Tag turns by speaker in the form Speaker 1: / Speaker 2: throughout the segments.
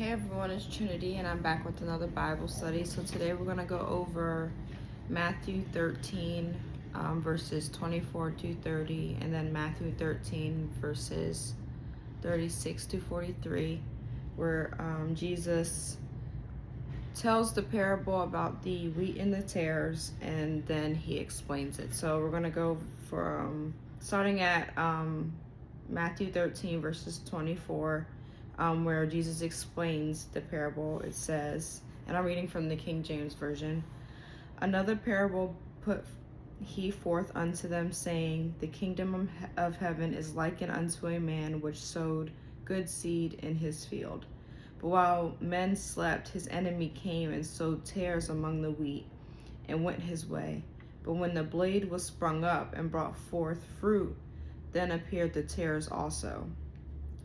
Speaker 1: Hey everyone, it's Trinity and I'm back with another Bible study. So today we're going to go over Matthew 13 verses 24 to 30 and then Matthew 13 verses 36 to 43 where Jesus tells the parable about the wheat and the tares and then he explains it. So we're going to go from starting at Matthew 13 verses 24 where Jesus explains the parable. It says, and I'm reading from the King James Version, "Another parable put he forth unto them, saying, The kingdom of heaven is likened unto a man which sowed good seed in his field. But while men slept, his enemy came and sowed tares among the wheat, and went his way. But when the blade was sprung up and brought forth fruit, then appeared the tares also.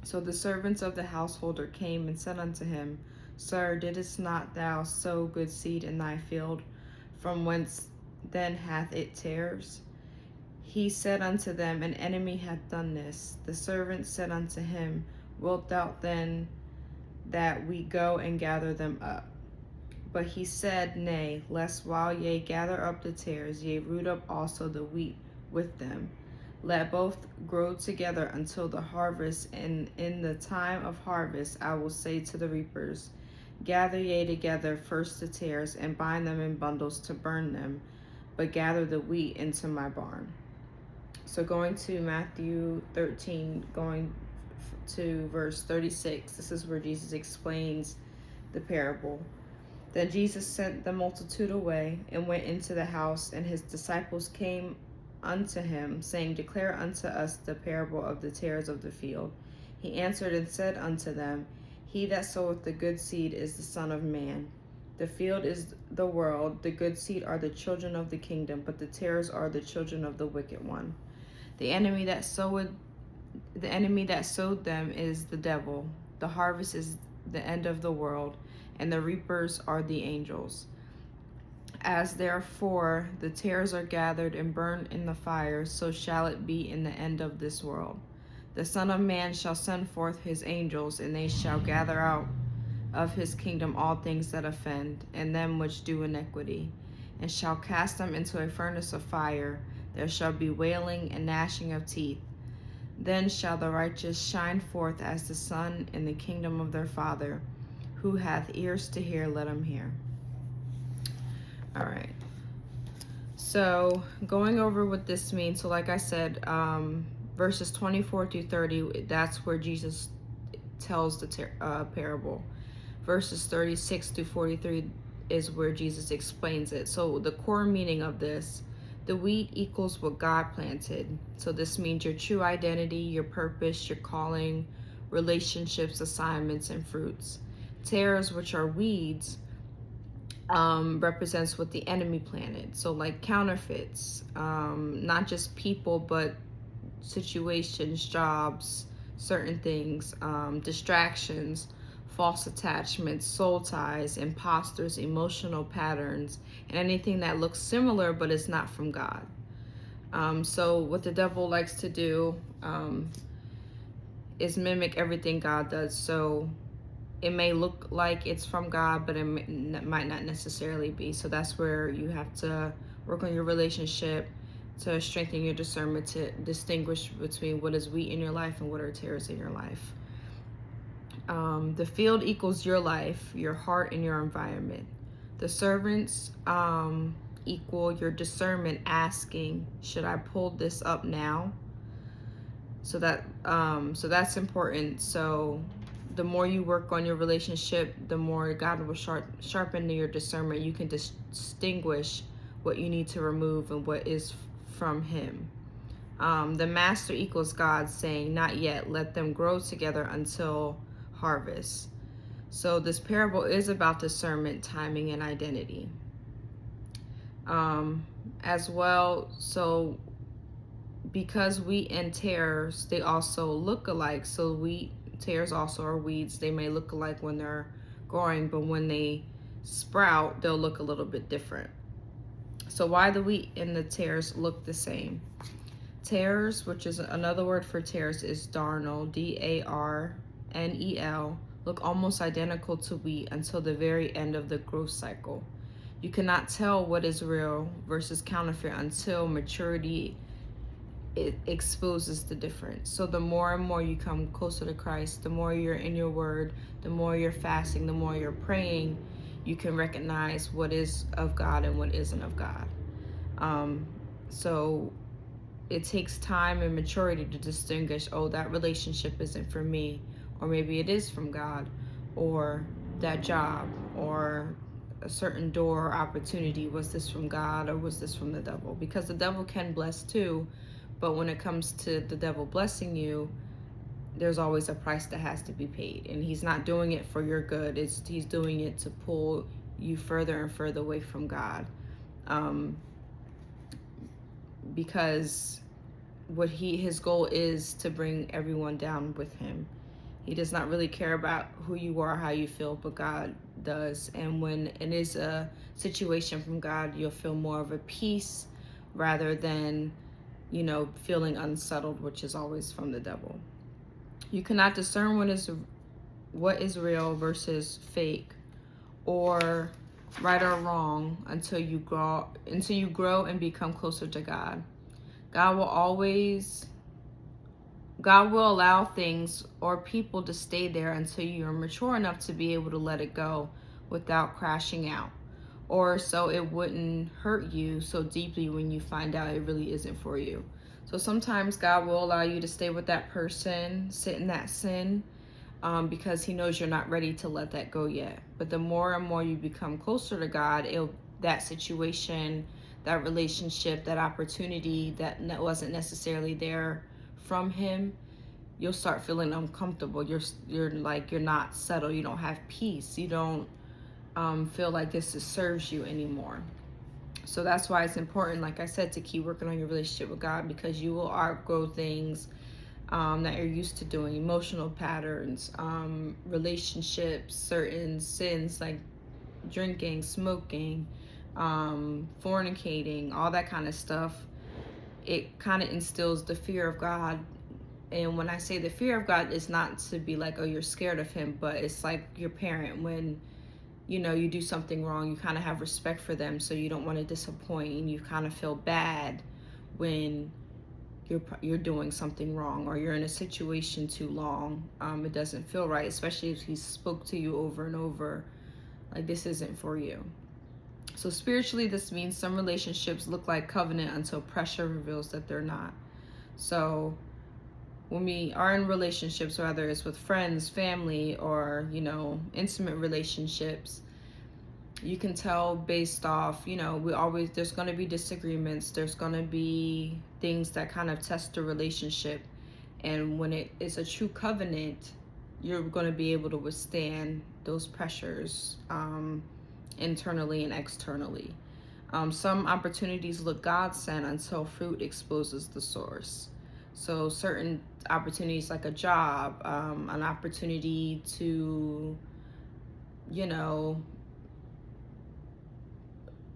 Speaker 1: So the servants of the householder came and said unto him, Sir, didst not thou sow good seed in thy field? From whence then hath it tares? He said unto them, An enemy hath done this. The servants said unto him, Wilt thou then that we go and gather them up? But he said, Nay, lest while ye gather up the tares, ye root up also the wheat with them. Let both grow together until the harvest, and in the time of harvest I will say to the reapers, Gather ye together first the tares, and bind them in bundles to burn them, but gather the wheat into my barn." So going to Matthew 13, going to verse 36, this is where Jesus explains the parable. "Then Jesus sent the multitude away, and went into the house, and his disciples came unto him, saying, Declare unto us the parable of the tares of the field. He answered and said unto them, He that soweth the good seed is the Son of Man. The field is the world, the good seed are the children of the kingdom, but the tares are the children of the wicked one. The enemy that sowed them is the devil. The harvest is the end of the world, and the reapers are the angels. As therefore the tares are gathered and burned in the fire, so shall it be in the end of this world. The Son of Man shall send forth his angels, and they shall gather out of his kingdom all things that offend, and them which do iniquity, and shall cast them into a furnace of fire. There shall be wailing and gnashing of teeth. Then shall the righteous shine forth as the sun in the kingdom of their Father. Who hath ears to hear, let him hear." All right. So going over what this means. So like I said, verses 24 through 30, that's where Jesus tells the parable. Verses 36 to 43 is where Jesus explains it. So the core meaning of this, the wheat equals what God planted. So this means your true identity, your purpose, your calling, relationships, assignments, and fruits. Tares, which are weeds, represents what the enemy planted. So like counterfeits, not just people, but situations, jobs, certain things, distractions, false attachments, soul ties, imposters, emotional patterns, and anything that looks similar but is not from God. So what the devil likes to do is mimic everything God does. So it may look like it's from God, but it might not necessarily be. So that's where you have to work on your relationship to strengthen your discernment, to distinguish between what is wheat in your life and what are tares in your life. The field equals your life, your heart, and your environment. The servants equal your discernment, asking, should I pull this up now? So that's important. So the more you work on your relationship, the more God will sharpen your discernment. You can distinguish what you need to remove and what is from him. The master equals God, saying, not yet, let them grow together until harvest. So this parable is about discernment, timing, and identity. As well, so because wheat and tares, they also look alike. So wheat, tares also are weeds. They may look alike when they're growing, but when they sprout, they'll look a little bit different. So why the wheat and the tares look the same? Tares, which is another word for tares, is darnel, D-A-R-N-E-L, look almost identical to wheat until the very end of the growth cycle. You cannot tell what is real versus counterfeit until maturity it exposes the difference. So the more and more you come closer to Christ, the more you're in your word, the more you're fasting, the more you're praying, you can recognize what is of God and what isn't of God. So it takes time and maturity to distinguish, oh, that relationship isn't for me, or maybe it is from God, or that job, or a certain door or opportunity, was this from God or was this from the devil? Because the devil can bless too, but when it comes to the devil blessing you, there's always a price that has to be paid, and he's not doing it for your good. He's doing it to pull you further and further away from God, because his goal is to bring everyone down with him. He does not really care about who you are, how you feel, but God does. And when it is a situation from God, you'll feel more of a peace rather than, feeling unsettled, which is always from the devil. You cannot discern what is real versus fake, or right or wrong, until you grow and become closer to God. God will allow things or people to stay there until you're mature enough to be able to let it go without crashing out, or so it wouldn't hurt you so deeply when you find out it really isn't for you. So sometimes God will allow you to stay with that person, sit in that sin, because he knows you're not ready to let that go yet. But the more and more you become closer to God, that situation, that relationship, that opportunity that wasn't necessarily there from him, you'll start feeling uncomfortable. You're not settled. You don't have peace. You don't feel like this serves you anymore. So that's why it's important, like I said, to keep working on your relationship with God, because you will outgrow things that you're used to doing, emotional patterns, relationships, certain sins like drinking, smoking, fornicating, all that kind of stuff. It kind of instills the fear of God. And when I say the fear of God, it's not to be like, oh, you're scared of him, but it's like your parent. When you do something wrong, you kind of have respect for them, so you don't want to disappoint, and you kind of feel bad when you're doing something wrong, or you're in a situation too long. It doesn't feel right, especially if he spoke to you over and over, like this isn't for you. So spiritually, this means some relationships look like covenant until pressure reveals that they're not. So when we are in relationships, whether it's with friends, family, or intimate relationships, you can tell based off, there's going to be disagreements, there's going to be things that kind of test the relationship. And when it is a true covenant, you're going to be able to withstand those pressures, internally and externally. Some opportunities look God-sent until fruit exposes the source. So certain opportunities, like a job, an opportunity to,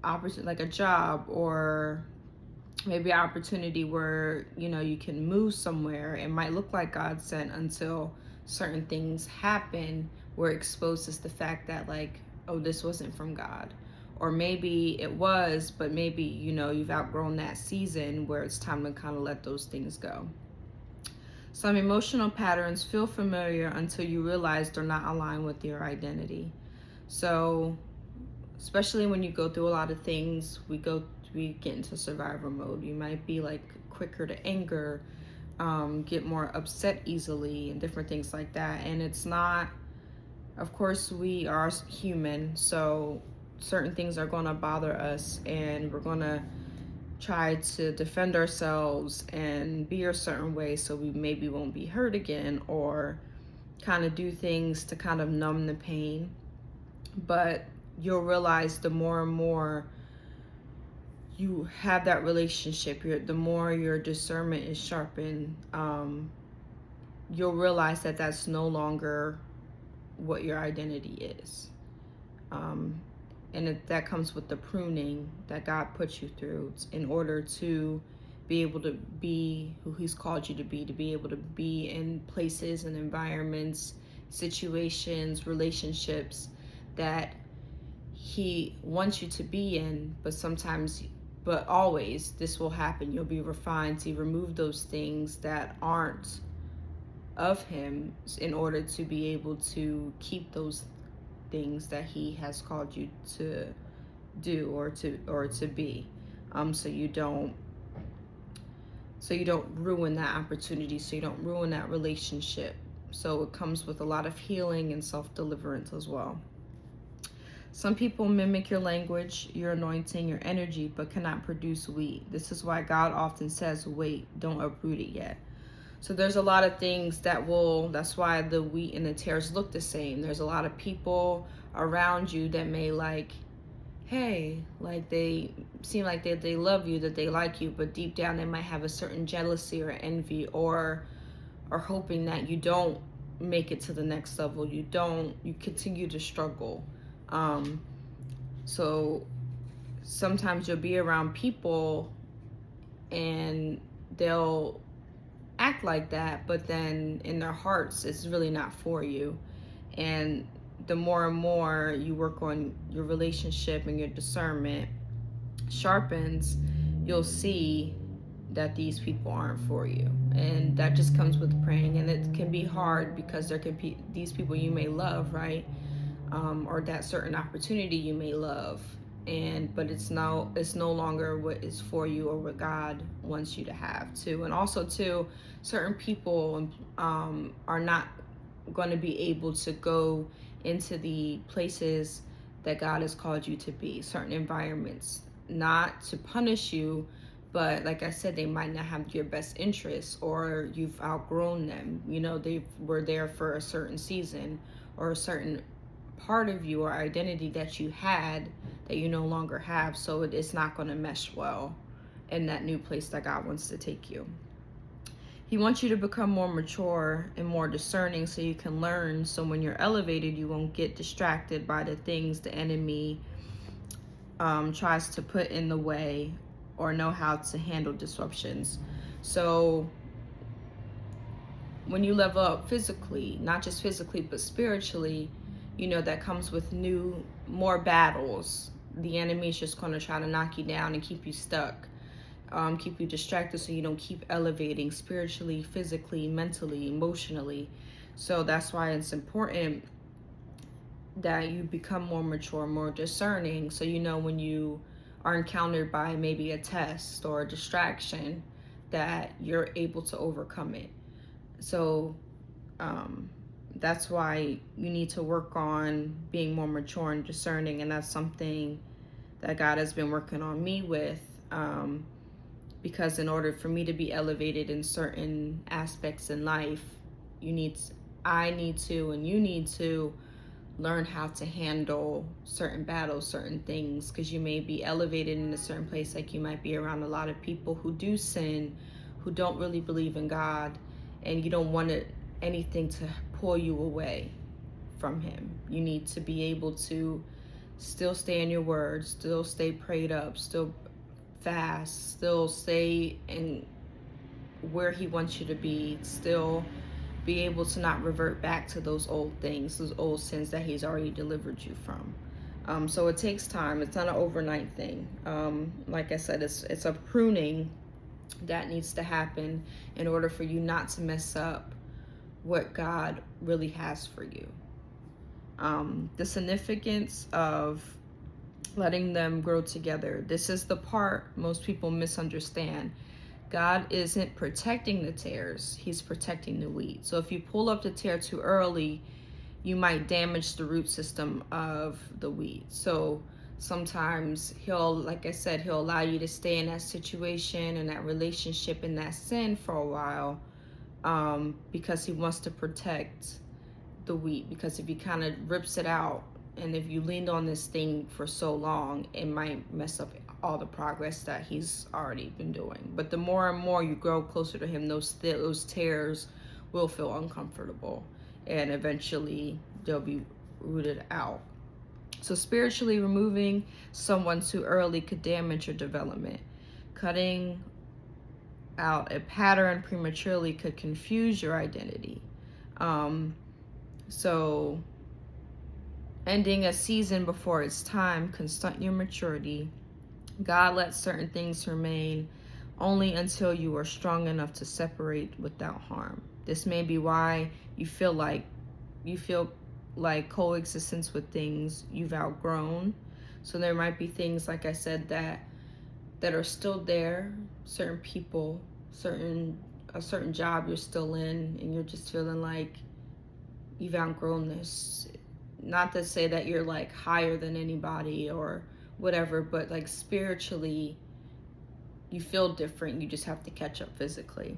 Speaker 1: like a job, or maybe an opportunity where, you can move somewhere. It might look like God sent until certain things happen where it exposes the fact that, like, oh, this wasn't from God. Or maybe it was, but maybe, you've outgrown that season where it's time to kind of let those things go. Some emotional patterns feel familiar until you realize they're not aligned with your identity. So, especially when you go through a lot of things, we get into survivor mode. You might be like quicker to anger, get more upset easily, and different things like that. And it's not, of course, we are human, so certain things are going to bother us, and we're going to try to defend ourselves and be a certain way so we maybe won't be hurt again, or kind of do things to kind of numb the pain. But you'll realize the more and more you have that relationship, the more your discernment is sharpened, you'll realize that that's no longer what your identity is. And that comes with the pruning that God puts you through in order to be able to be who he's called you to be able to be in places and environments situations, relationships that he wants you to be in, but always this will happen. You'll be refined to remove those things that aren't of him in order to be able to keep those things that he has called you to do or to be, so you don't ruin that opportunity, so you don't ruin that relationship. So it comes with a lot of healing and self-deliverance as well. Some people mimic your language, your anointing, your energy, but cannot produce wheat. This is why God often says, wait, don't uproot it yet. So there's a lot of things that's why the wheat and the tares look the same. There's a lot of people around you that may hey, they seem like they love you, that they like you, but deep down they might have a certain jealousy or envy, or hoping that you don't make it to the next level. You continue to struggle. So sometimes you'll be around people and they'll act like that, but then in their hearts it's really not for you. And the more and more you work on your relationship and your discernment sharpens, you'll see that these people aren't for you. And that just comes with praying. And it can be hard because there can be these people you may love, right? Or that certain opportunity you may love, but it's no longer what is for you or what God wants you to have too. And also too, certain people are not going to be able to go into the places that God has called you to be, certain environments, not to punish you, but like I said, they might not have your best interests, or you've outgrown them. They were there for a certain season or a certain part of you or identity that you had that you no longer have. So it's not going to mesh well in that new place that God wants to take you. He wants you to become more mature and more discerning so you can learn. So when you're elevated, you won't get distracted by the things the enemy tries to put in the way, or know how to handle disruptions. So when you level up physically, not just physically, but spiritually, that comes with more battles. The enemy is just going to try to knock you down and keep you stuck, keep you distracted, so you don't keep elevating spiritually, physically, mentally, emotionally. So that's why it's important that you become more mature, more discerning, so when you are encountered by maybe a test or a distraction, that you're able to overcome it. So that's why you need to work on being more mature and discerning, and that's something that God has been working on me with, because in order for me to be elevated in certain aspects in life, I need to, and you need to learn how to handle certain battles, certain things, because you may be elevated in a certain place, like you might be around a lot of people who do sin, who don't really believe in God, and you don't want anything to pull you away from him. You need to be able to still stay in your word, still stay prayed up, still fast, still stay in where he wants you to be, still be able to not revert back to those old things, those old sins that he's already delivered you from. So it takes time. It's not an overnight thing. Like I said, it's a pruning that needs to happen in order for you not to mess up what God really has for you. The significance of letting them grow together. This is the part most people misunderstand. God isn't protecting the tares, he's protecting the wheat. So if you pull up the tare too early, you might damage the root system of the wheat. So sometimes like I said, he'll allow you to stay in that situation and that relationship and that sin for a while, because he wants to protect the wheat. Because if he kind of rips it out, and if you leaned on this thing for so long, it might mess up all the progress that he's already been doing. But the more and more you grow closer to him, those tares will feel uncomfortable, and eventually they'll be rooted out. So spiritually, removing someone too early could damage your development. Cutting out a pattern prematurely could confuse your identity. So ending a season before its time can stunt your maturity. God lets certain things remain only until you are strong enough to separate without harm. This may be why you feel like coexistence with things you've outgrown. So there might be things, like I said, that are still there, certain people, a certain job you're still in, and you're just feeling like you've outgrown this. Not to say that you're like higher than anybody or whatever, but like spiritually you feel different. You just have to catch up physically.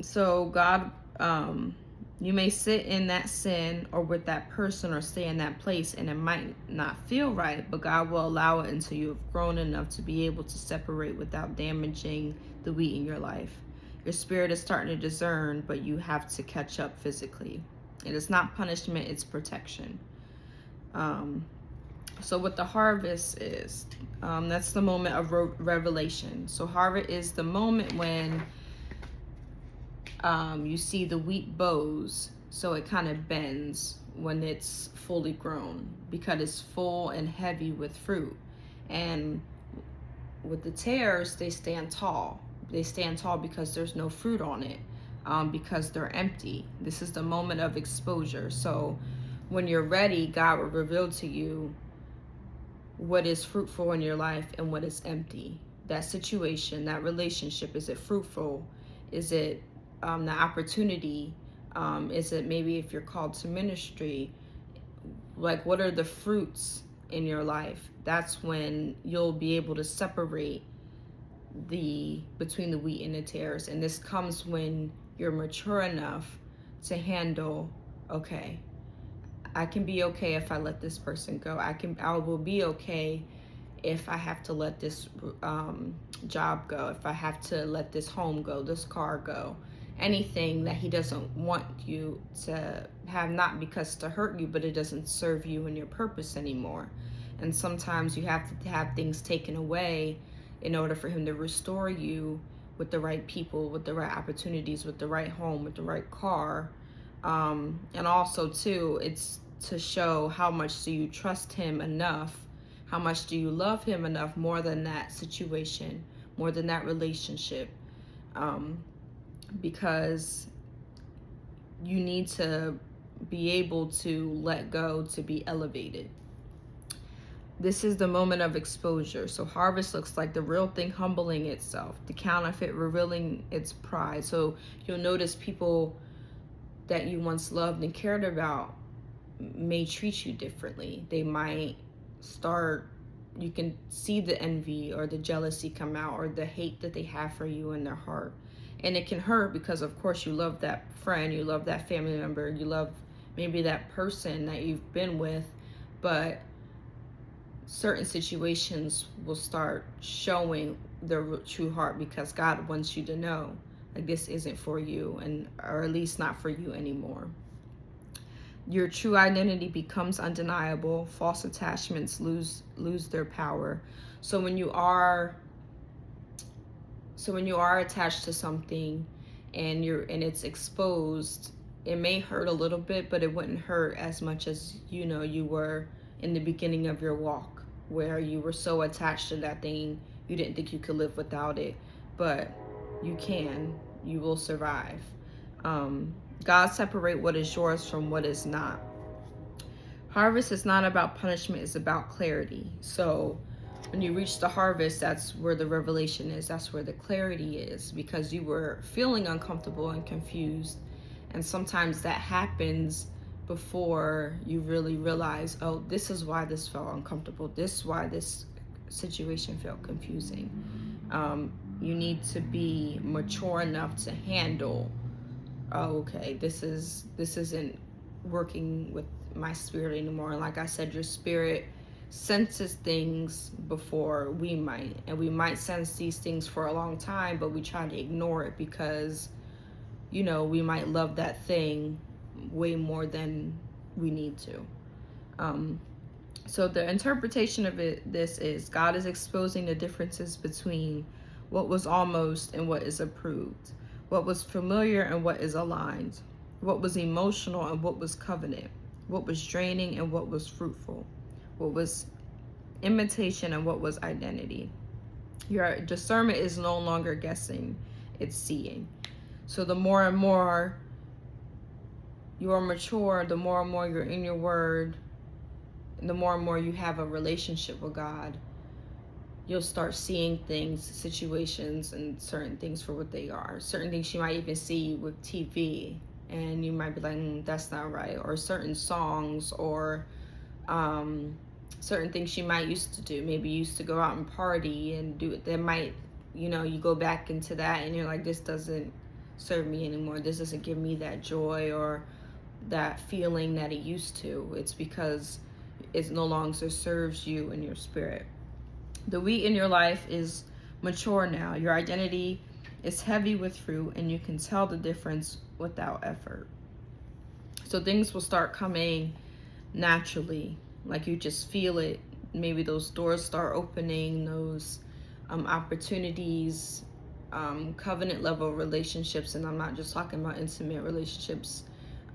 Speaker 1: So God, you may sit in that sin or with that person or stay in that place, and it might not feel right, but God will allow it until you have grown enough to be able to separate without damaging the wheat in your life. Your spirit is starting to discern, but you have to catch up physically. It is not punishment, it's protection. So what the harvest is, that's the moment of revelation. So harvest is the moment when you see the wheat bows, so it kind of bends when it's fully grown because it's full and heavy with fruit. And with the tares, they stand tall. They stand tall because there's no fruit on it, because they're empty. This is the moment of exposure. So when you're ready, God will reveal to you what is fruitful in your life and what is empty. That situation, that relationship, is it fruitful? Is it the opportunity? Is it maybe if you're called to ministry? Like, what are the fruits in your life? That's when you'll be able to separate between the wheat and the tares. And this comes when you're mature enough to handle, okay, I can be okay if I let this person go. I will be okay if I have to let this job go, if I have to let this home go, this car go, anything that he doesn't want you to have, not because to hurt you, but it doesn't serve you and your purpose anymore. And sometimes you have to have things taken away in order for him to restore you with the right people, with the right opportunities, with the right home, with the right car. And also too, it's to show how much do you trust him enough, how much do you love him enough, more than that situation, more than that relationship, because you need to be able to let go to be elevated. This is the moment of exposure. So harvest looks like the real thing humbling itself, the counterfeit revealing its pride. So you'll notice people that you once loved and cared about may treat you differently. They might you can see the envy or the jealousy come out, or the hate that they have for you in their heart. And it can hurt because, of course, you love that friend, you love that family member, you love maybe that person that you've been with, but certain situations will start showing their true heart because God wants you to know, like, this isn't for you, or at least not for you anymore. Your true identity becomes undeniable. False attachments lose their power. So when you are attached to something and it's exposed, it may hurt a little bit, but it wouldn't hurt as much as you were in the beginning of your walk, where you were so attached to that thing you didn't think you could live without it. But you will survive. God separate what is yours from what is not. Harvest is not about punishment, it's about clarity. So when you reach the harvest, that's where the revelation is, that's where the clarity is, because you were feeling uncomfortable and confused. And sometimes that happens before you really realize, oh, this is why this felt uncomfortable, this is why this situation felt confusing. You need to be mature enough to handle, oh, okay, this isn't working with my spirit anymore. And like I said, your spirit senses things before we might, and we might sense these things for a long time, but we try to ignore it because we might love that thing way more than we need to. So the interpretation of this is God is exposing the differences between what was almost and what is approved, what was familiar and what is aligned, what was emotional and what was covenant, what was draining and what was fruitful, what was imitation and what was identity. Your discernment is no longer guessing, it's seeing. So the more and more you're mature, the more and more you're in your word, and the more and more you have a relationship with God, you'll start seeing things, situations, and certain things for what they are. Certain things you might even see with TV, and you might be like, that's not right. Or certain songs, or certain things she might used to do. Maybe you used to go out and party and do it. That might, you go back into that and you're like, this doesn't serve me anymore. This doesn't give me that joy or that feeling that it used to. It's because it no longer serves you and your spirit. The wheat in your life is mature now. Your identity is heavy with fruit, and you can tell the difference without effort. So things will start coming naturally, like you just feel it. Maybe those doors start opening, those opportunities, covenant level relationships, and I'm not just talking about intimate relationships.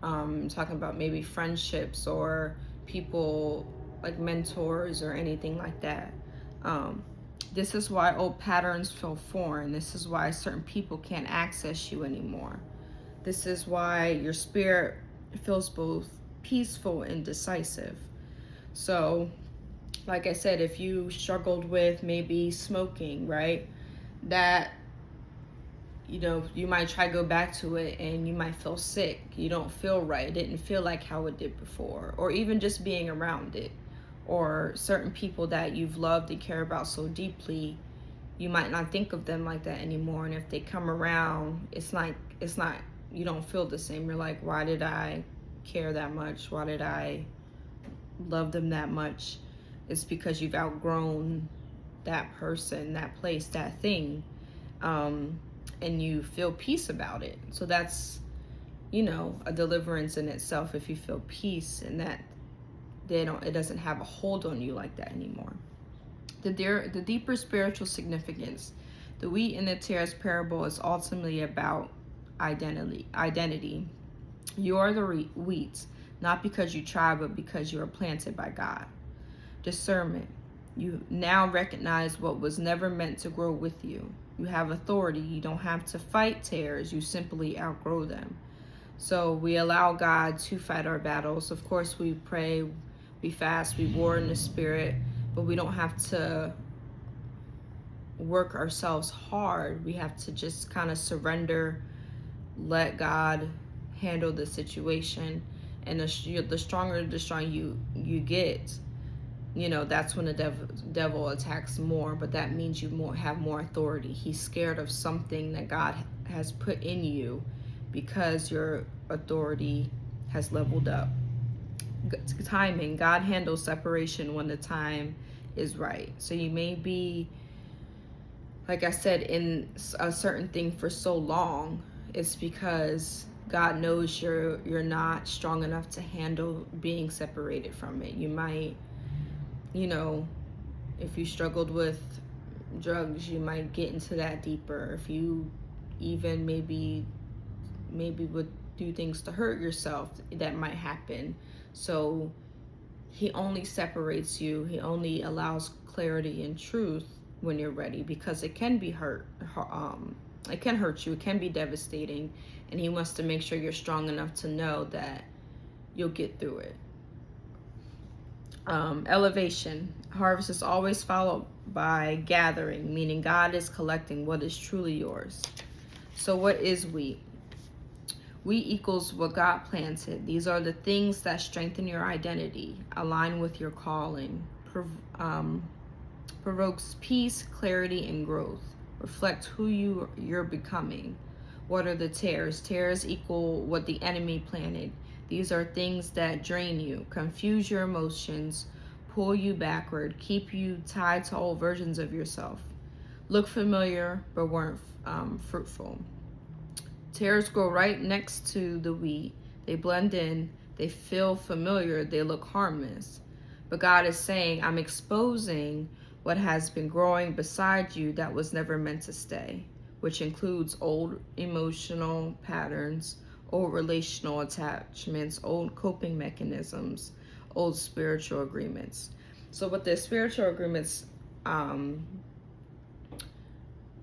Speaker 1: I'm talking about maybe friendships or people like mentors or anything like that. This is why old patterns feel foreign. This is why certain people can't access you anymore. This is why your spirit feels both peaceful and decisive. So, like I said, if you struggled with maybe smoking, right, that, you might try to go back to it and you might feel sick. You don't feel right. It didn't feel like how it did before. Or even just being around it. Or certain people that you've loved and care about so deeply, you might not think of them like that anymore. And if they come around, it's not, you don't feel the same. You're like, why did I care that much? Why did I love them that much? It's because you've outgrown that person, that place, that thing, and you feel peace about it. So that's, a deliverance in itself, if you feel peace and that it doesn't have a hold on you like that anymore. The deeper spiritual significance. The wheat and the tares parable is ultimately about identity. You are the wheat, not because you try, but because you are planted by God. Discernment. You now recognize what was never meant to grow with you. You have authority. You don't have to fight tares. You simply outgrow them. So we allow God to fight our battles. Of course, we pray, we fast, we war in the spirit, but we don't have to work ourselves hard. We have to just kind of surrender, let God handle the situation. And the stronger you get, that's when the devil attacks more. But that means you have more authority. He's scared of something that God has put in you because your authority has leveled up. Timing. God handles separation when the time is right. So you may be, like I said, in a certain thing for so long. It's because God knows you're not strong enough to handle being separated from it. You might, if you struggled with drugs, you might get into that deeper. If you even maybe would do things to hurt yourself, that might happen. So he only separates you. He only allows clarity and truth when you're ready, because it can be it can hurt you. It can be devastating. And he wants to make sure you're strong enough to know that you'll get through it. Elevation. Harvest is always followed by gathering, meaning God is collecting what is truly yours. So what is wheat? Wheat equals what God planted. These are the things that strengthen your identity, align with your calling, provokes peace, clarity, and growth, reflect who you're becoming. What are the tares? Tares equal what the enemy planted. These are things that drain you, confuse your emotions, pull you backward, keep you tied to old versions of yourself. Look familiar, but weren't fruitful. Tares grow right next to the wheat. They blend in, they feel familiar, they look harmless. But God is saying, I'm exposing what has been growing beside you that was never meant to stay. which includes old emotional patterns, old relational attachments, old coping mechanisms, old spiritual agreements. So with the spiritual agreements,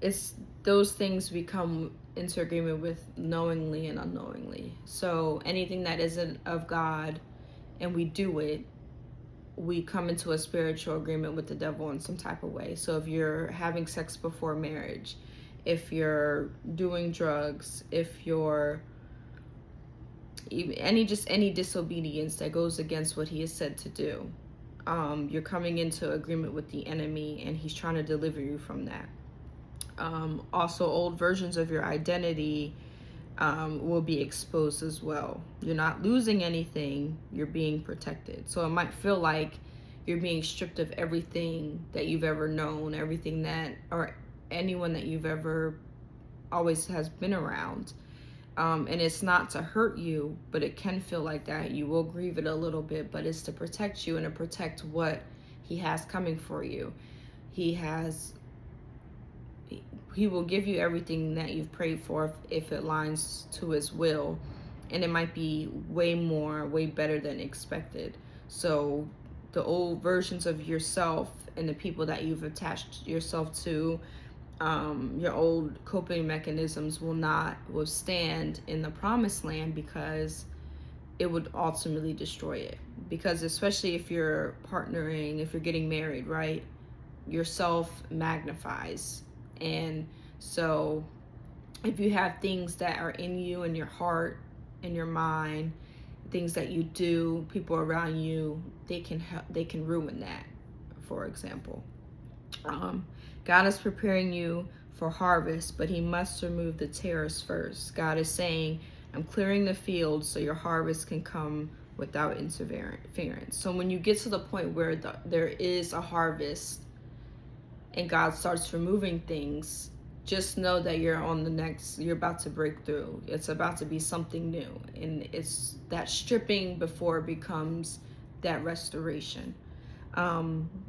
Speaker 1: it's those things we come into agreement with knowingly and unknowingly. So anything that isn't of God and we do it, we come into a spiritual agreement with the devil in some type of way. So if you're having sex before marriage, if you're doing drugs, if you're even any disobedience that goes against what he has said to do, you're coming into agreement with the enemy, and he's trying to deliver you from that. Also, old versions of your identity will be exposed as well. You're not losing anything, you're being protected. So it might feel like you're being stripped of everything that you've ever known, everything that, or anyone that you've ever always has been around. And it's not to hurt you, but it can feel like that. You will grieve it a little bit, but it's to protect you and to protect what he has coming for you. He will give you everything that you've prayed for if it aligns to his will, and it might be way more, way better than expected. So the old versions of yourself and the people that you've attached yourself to, your old coping mechanisms will not withstand in the promised land, because it would ultimately destroy it. Because especially if you're partnering, if you're getting married, right, yourself magnifies. And so if you have things that are in you, in your heart, in your mind, things that you do, people around you, they can ruin that. For example, God is preparing you for harvest, but he must remove the tares first. God is saying, I'm clearing the field so your harvest can come without interference. So when you get to the point where there is a harvest and God starts removing things, just know that you're about to break through. It's about to be something new. And it's that stripping before it becomes that restoration.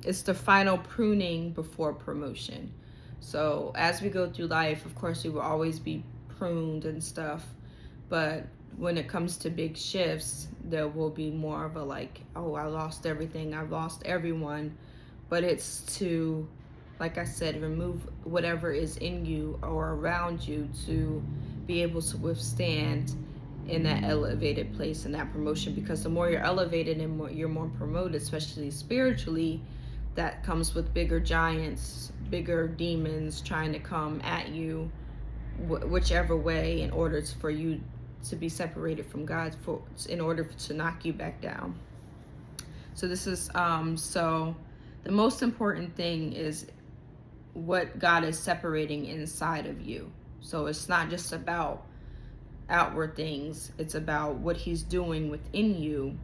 Speaker 1: It's the final pruning before promotion. So as we go through life, of course, we will always be pruned and stuff. But when it comes to big shifts, there will be more of a like, oh, I lost everything, I've lost everyone. But it's to, like I said, remove whatever is in you or around you to be able to withstand in that elevated place, in that promotion. Because the more you're elevated and you're more promoted, especially spiritually, that comes with bigger giants, bigger demons trying to come at you whichever way, in order for you to be separated from God, in order to knock you back down. So this is so the most important thing is what God is separating inside of you. So it's not just about outward things, it's about what he's doing within you.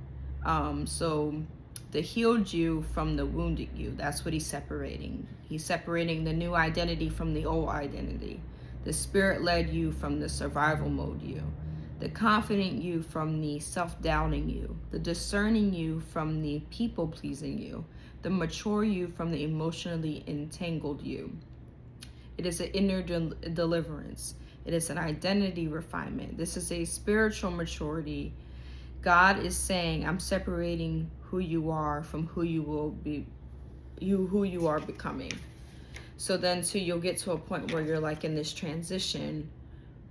Speaker 1: So the healed you from the wounded you, that's what he's separating. He's separating the new identity from the old identity, the spirit-led you from the survival mode you, the confident you from the self-doubting you, the discerning you from the people-pleasing you, the mature you from the emotionally entangled you. It is an inner deliverance. It is an identity refinement. This is a spiritual maturity. God is saying, I'm separating who you are from who you will be, who you are becoming. So then too, you'll get to a point where you're like in this transition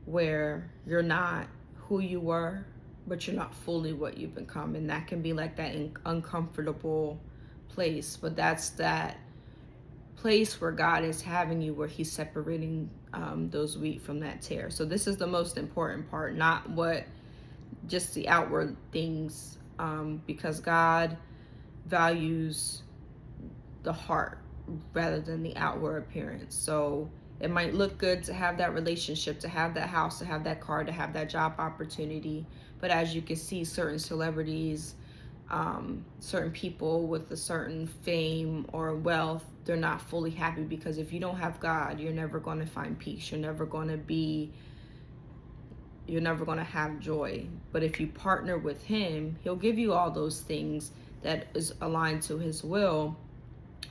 Speaker 1: where you're not who you were, but you're not fully what you've become. And that can be like that uncomfortable place, but that's that place where God is having you, where he's separating those wheat from that tare. So this is the most important part, not what just the outward things, because God values the heart rather than the outward appearance. So it might look good to have that relationship, to have that house, to have that car, to have that job opportunity, but as you can see, certain celebrities, certain people with a certain fame or wealth, they're not fully happy, because if you don't have God, you're never going to find peace. You're never going to have joy. But if you partner with him, he'll give you all those things that is aligned to his will.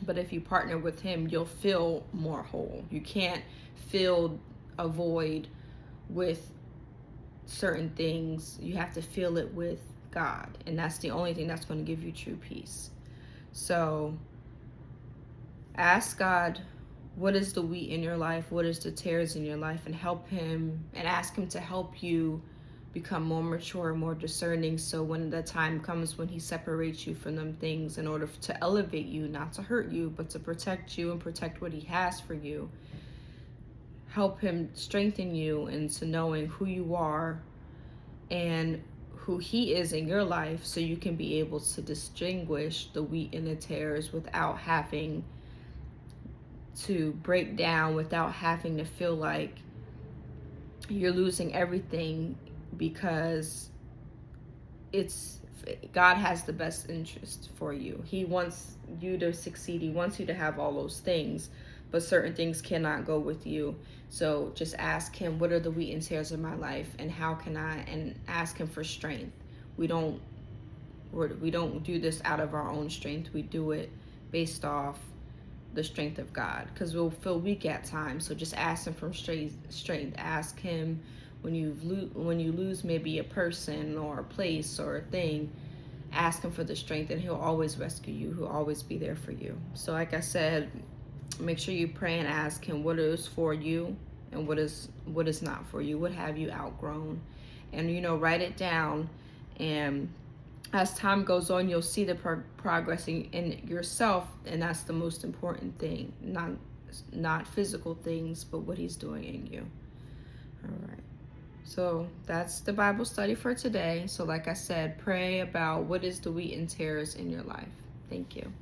Speaker 1: But if you partner with him, you'll feel more whole. You can't feel a void with certain things. You have to fill it with God, and that's the only thing that's going to give you true peace. So ask God, what is the wheat in your life, what is the tares in your life, and help him, and ask him to help you become more mature, more discerning, so when the time comes when he separates you from them things in order to elevate you, not to hurt you, but to protect you and protect what he has for you, help him strengthen you into knowing who you are and who he is in your life, so you can be able to distinguish the wheat and the tares without having to break down, without having to feel like you're losing everything, because it's God has the best interest for you. He wants you to succeed. He wants you to have all those things, but certain things cannot go with you. So just ask him, what are the wheat and tares in my life, and how can I, and ask him for strength. We don't do this out of our own strength. We do it based off the strength of God, because we'll feel weak at times. So just ask him for strength. Ask him when you lose maybe a person or a place or a thing, ask him for the strength, and he'll always rescue you. He'll always be there for you. So like I said, make sure you pray and ask him what is for you and what is not for you. What have you outgrown? And write it down, and as time goes on, you'll see the progress in yourself, and that's the most important thing. Not physical things, but what he's doing in you. All right. So that's the Bible study for today. So like I said, pray about what is the wheat and tares in your life. Thank you.